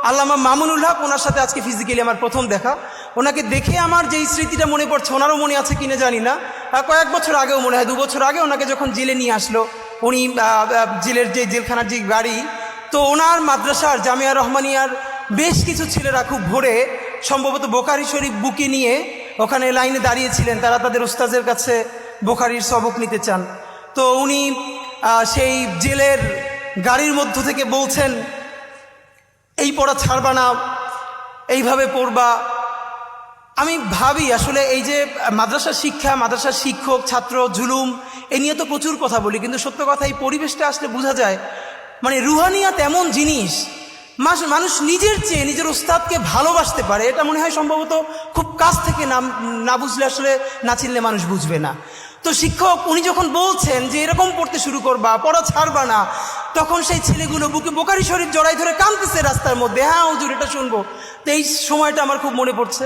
আল্লামা মামুনুল হক, ওনার সাথে আজকে ফিজিক্যালি আমার প্রথম দেখা। ওনাকে দেখে আমার যেই স্মৃতিটা মনে পড়ছে, ওনারও মনে আছে কিনা জানি না, কয়েক বছর আগেও মনে হয় 2 বছর আগে ওনাকে যখন জেলে নিয়ে আসলো, উনি জেলের যে জেলখানার যে গাড়ি, তো ওনার মাদ্রাসার জামিয়া রহমানিয়ার বেশ কিছু ছেলেরা খুব ভোরে সম্ভবত বোখারি শরীফ বুকে নিয়ে ওখানে লাইনে দাঁড়িয়েছিলেন, তারা তাদের উস্তাদের কাছে বোখারির সবক নিতে চান। তো উনি সেই জেলের গাড়ির মধ্য থেকে বলছেন, এই পড়া ছাড়বা না, এইভাবে পড়বা। আমি ভাবি আসলে এই যে মাদ্রাসার শিক্ষা, মাদ্রাসার শিক্ষক ছাত্র জুলুম, এ নিয়ে তো প্রচুর কথা বলি, কিন্তু সত্য কথা এই পরিবেশটা আসলে বোঝা যায় মানে রুহানিয়াত এমন জিনিস, মানুষ নিজের চেয়ে নিজের উস্তাদকে ভালোবাসতে পারে। এটা মনে হয় সম্ভবত খুব কাছ থেকে না বুঝলে, আসলে না চিনলে মানুষ বুঝবে না। তো শিক্ষক উনি যখন বলছেন যে এরকম পড়তে শুরু করবা, পড়া ছাড়বা না, তখন সেই ছেলেগুলো বুকে বোখারি শরীফ জড়াই ধরে কাঁদতেছে রাস্তার মধ্যে, হ্যাঁ হুজুর এটা শুনবো। তো এই সময়টা আমার খুব মনে পড়ছে।